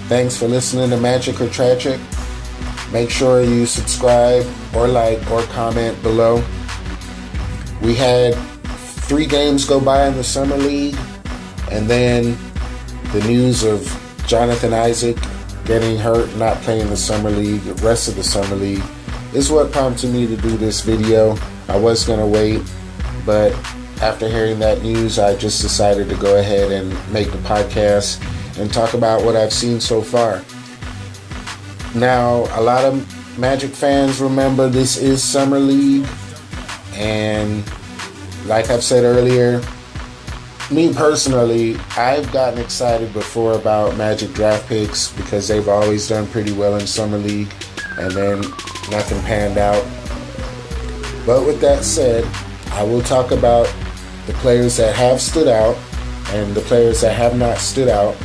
Thanks for listening to Magic or Tragic. Make sure you subscribe or like or comment below. We had 3 games go by in the Summer League, and then the news of Jonathan Isaac getting hurt, not playing the Summer League, the rest of the Summer League, is what prompted me to do this video. I was going to wait, but after hearing that news, I just decided to go ahead and make the podcast and talk about what I've seen so far. Now, a lot of Magic fans remember this is Summer League, and like I've said earlier, me personally, I've gotten excited before about Magic draft picks because they've always done pretty well in Summer League, and then nothing panned out. But with that said, I will talk about the players that have stood out and the players that have not stood out,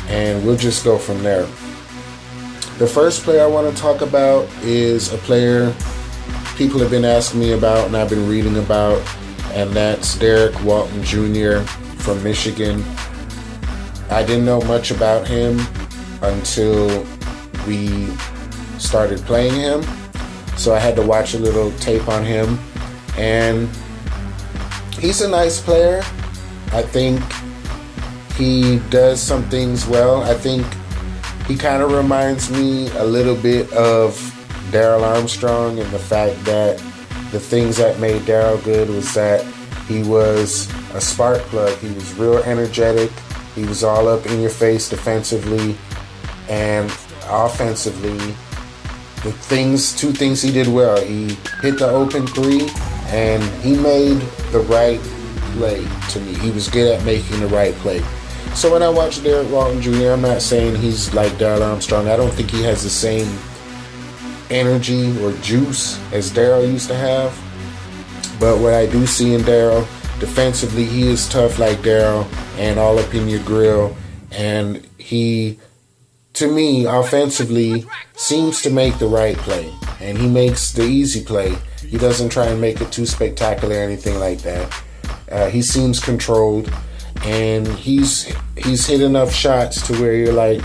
and we'll just go from there. The first player I want to talk about is a player people have been asking me about and I've been reading about, and that's Derek Walton Jr. from Michigan. I didn't know much about him until we started playing him, so I had to watch a little tape on him, and he's a nice player. I think he does some things well. I think he kind of reminds me a little bit of Darrell Armstrong, and the fact that the things that made Darrell good was that he was a spark plug. He was real energetic. He was all up in your face defensively and offensively. Two things he did well. He hit the open 3 and he made the right play to me. He was good at making the right play. So when I watch Derek Walton Jr., I'm not saying he's like Darrell Armstrong. I don't think he has the same energy or juice as Darrell used to have. But what I do see in Darrell, defensively, he is tough like Darrell and all up in your grill. And he, to me, offensively, seems to make the right play. And he makes the easy play. He doesn't try and make it too spectacular or anything like that. He seems controlled. And he's hit enough shots to where you're like,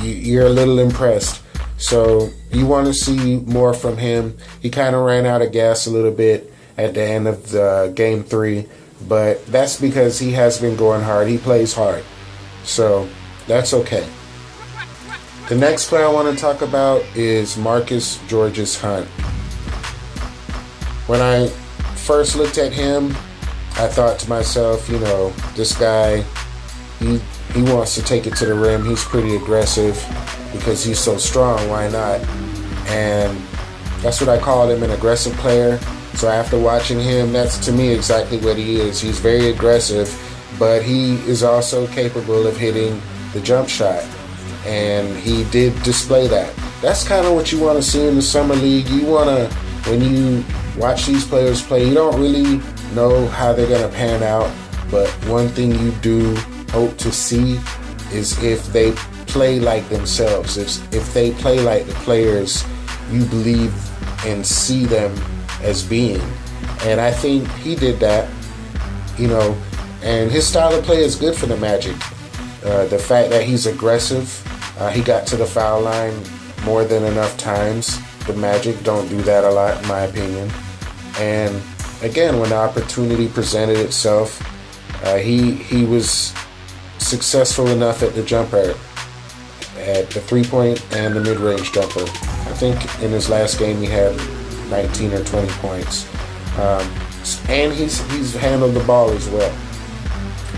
you're a little impressed. So you want to see more from him. He kind of ran out of gas a little bit at the end of the game 3, but that's because he has been going hard. He plays hard, so that's okay. The next player I want to talk about is Marcus Georges-Hunt. When I first looked at him, I thought to myself, this guy, he wants to take it to the rim. He's pretty aggressive because he's so strong. Why not? And that's what I called him, an aggressive player. So after watching him, that's to me exactly what he is. He's very aggressive, but he is also capable of hitting the jump shot. And he did display that. That's kind of what you want to see in the Summer League. You want to, when you watch these players play, you don't really know how they're going to pan out, but one thing you do hope to see is if they play like themselves, if they play like the players you believe and see them as being. And I think he did that, and his style of play is good for the Magic. The fact that he's aggressive, he got to the foul line more than enough times. The Magic don't do that a lot, in my opinion. And again, when the opportunity presented itself, he was successful enough at the jumper, at the 3-point and the mid-range jumper. I think in his last game he had 19 or 20 points. And he's handled the ball as well,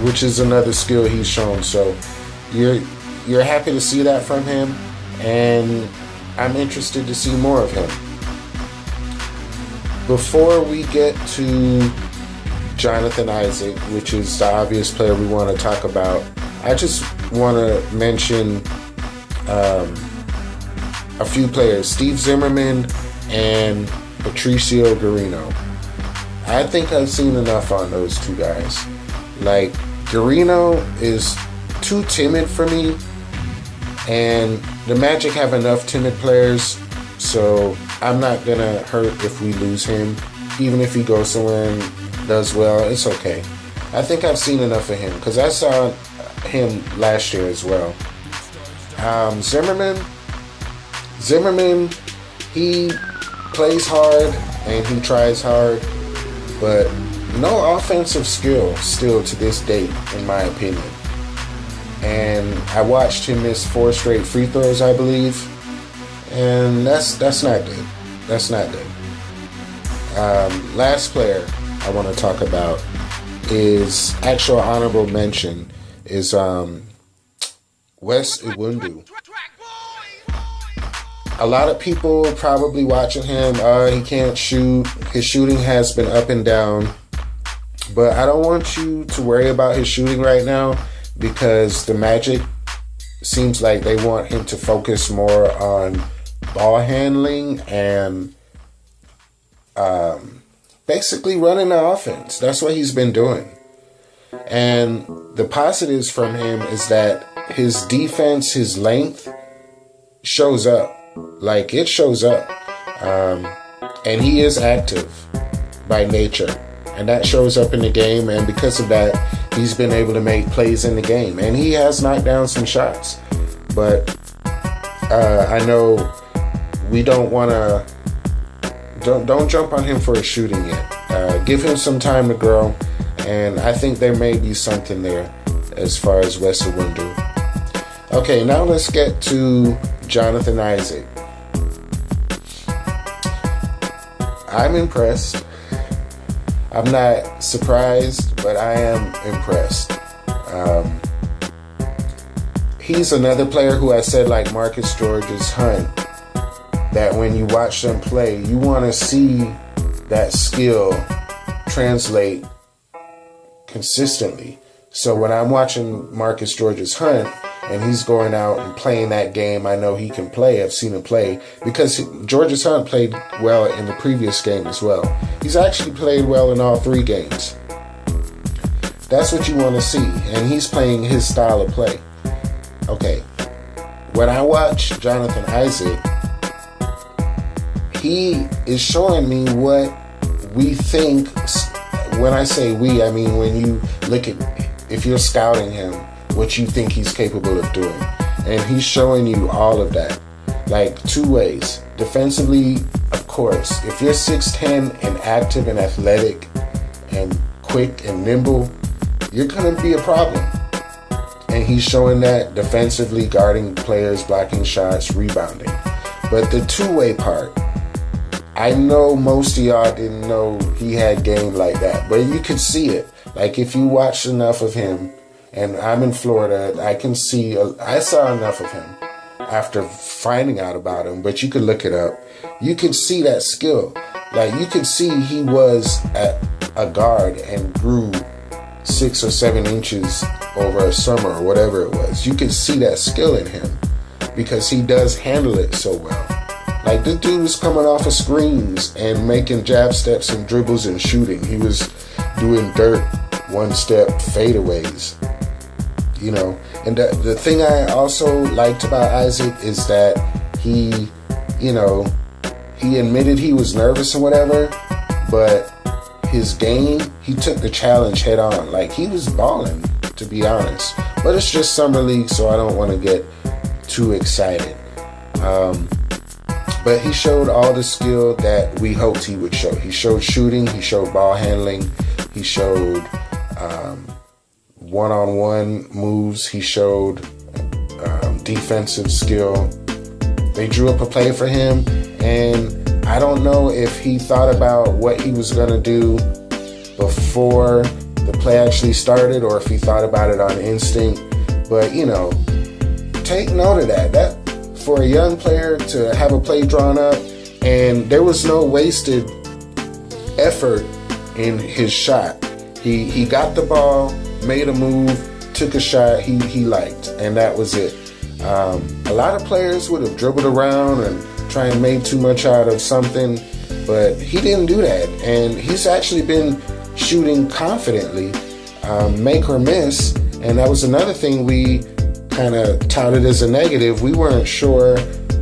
which is another skill he's shown. So you're happy to see that from him, and I'm interested to see more of him. Before we get to Jonathan Isaac, which is the obvious player we want to talk about, I just want to mention a few players, Steve Zimmerman and Patricio Guarino. I think I've seen enough on those two guys. Like, Guarino is too timid for me, and the Magic have enough timid players, so I'm not gonna hurt if we lose him. Even if he goes somewhere and does well, it's okay. I think I've seen enough of him, because I saw him last year as well. Zimmerman, he plays hard and he tries hard, but no offensive skill still to this date, in my opinion. And I watched him miss 4 straight free throws, I believe, and that's not good. That's not good. Last player I want to talk about is actual honorable mention is Wes Iwundu. A lot of people probably watching him. He can't shoot. His shooting has been up and down. But I don't want you to worry about his shooting right now, because the Magic seems like they want him to focus more on ball handling and basically running the offense. That's what he's been doing. And the positives from him is that his defense, his length shows up. Like, it shows up. And he is active by nature. And that shows up in the game. And because of that, he's been able to make plays in the game. And he has knocked down some shots. But I know we don't want to... Don't jump on him for his shooting yet. Give him some time to grow. And I think there may be something there as far as Wes Iwundu. Okay, now let's get to Jonathan Isaac. I'm impressed. I'm not surprised, but I am impressed. He's another player who I said, like Marcus Georges-Hunt, that when you watch them play, you want to see that skill translate consistently. So when I'm watching Marcus Georges-Hunt and he's going out and playing that game, I know he can play. I've seen him play because Georges-Hunt played well in the previous game as well. He's actually played well in all 3 games. That's what you want to see, and he's playing his style of play. Okay, when I watch Jonathan Isaac, he is showing me what we think. When I say we, I mean when you look at, if you're scouting him, what you think he's capable of doing. And he's showing you all of that. Like 2 ways. Defensively, of course, if you're 6'10" and active and athletic and quick and nimble, you're going to be a problem. And he's showing that defensively, guarding players, blocking shots, rebounding. But the 2-way part, I know most of y'all didn't know he had game like that, but you could see it. Like, if you watch enough of him, and I'm in Florida, I saw enough of him after finding out about him, but you could look it up. You could see that skill. Like, you could see he was a guard and grew 6 or 7 inches over a summer or whatever it was. You could see that skill in him because he does handle it so well. Like, this dude was coming off of screens and making jab steps and dribbles and shooting. He was doing dirt, 1-step fadeaways, you know. And the thing I also liked about Isaac is that he, you know, he admitted he was nervous and whatever, but his game, he took the challenge head on. Like, he was balling, to be honest. But it's just summer league, so I don't want to get too excited. But he showed all the skill that we hoped he would show. He showed shooting, he showed ball handling, he showed one-on-one moves, he showed defensive skill. They drew up a play for him, and I don't know if he thought about what he was going to do before the play actually started or if he thought about it on instinct. But, you know, take note of that. For a young player to have a play drawn up, and there was no wasted effort in his shot. He got the ball, made a move, took a shot he liked, and that was it. A lot of players would have dribbled around and try and make too much out of something, but he didn't do that. And he's actually been shooting confidently, make or miss. And that was another thing we kind of touted as a negative. We weren't sure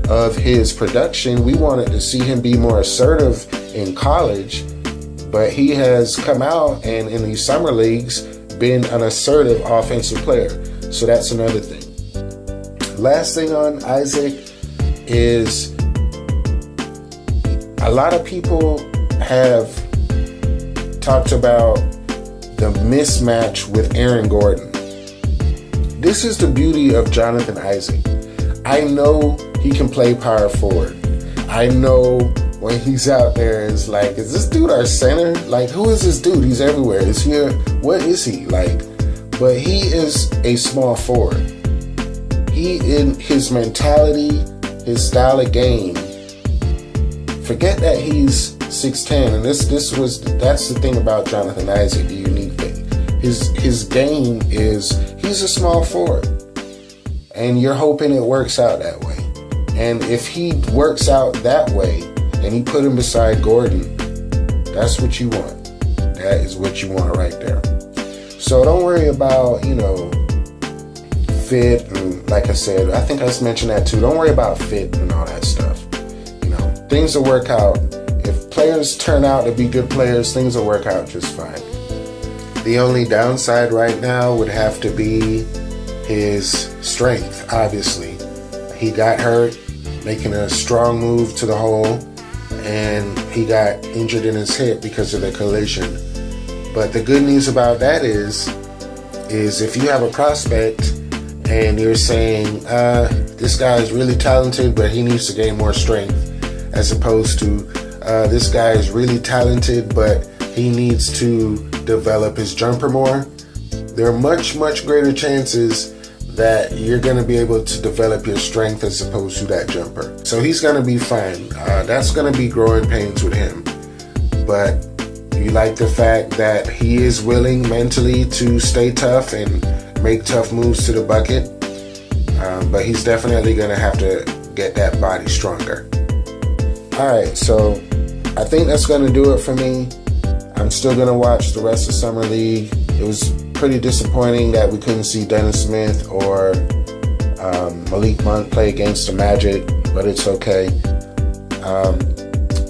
of his production. We wanted to see him be more assertive in college, but he has come out and in these summer leagues been an assertive offensive player. So that's another thing. Last thing on Isaac is a lot of people have talked about the mismatch with Aaron Gordon. This is the beauty of Jonathan Isaac. I know he can play power forward. I know when he's out there, it's like, is this dude our center? Like, who is this dude? He's everywhere. Is he? What is he? Like, but he is a small forward. He, in his mentality, his style of game, forget that he's 6'10", and that's the thing about Jonathan Isaac, the unique thing. His game is, he's a small forward, and you're hoping it works out that way. And if he works out that way, and you put him beside Gordon, that's what you want. That is what you want right there. So don't worry about, fit, and like I said, I think I mentioned that too. Don't worry about fit and all that stuff. Things will work out. If players turn out to be good players, things will work out just fine. The only downside right now would have to be his strength, obviously. He got hurt making a strong move to the hole, and he got injured in his hip because of the collision. But the good news about that is if you have a prospect and you're saying, this guy is really talented, but he needs to gain more strength, as opposed to this guy is really talented, but he needs to develop his jumper more, there are much, much greater chances that you're going to be able to develop your strength as opposed to that jumper. So he's going to be fine. That's going to be growing pains with him. But you like the fact that he is willing mentally to stay tough and make tough moves to the bucket. But he's definitely going to have to get that body stronger. Alright, so I think that's going to do it for me. I'm still going to watch the rest of Summer League. It was pretty disappointing that we couldn't see Dennis Smith or Malik Monk play against the Magic, but it's okay.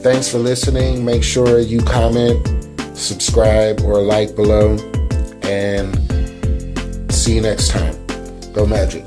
Thanks for listening. Make sure you comment, subscribe, or like below, and see you next time. Go Magic.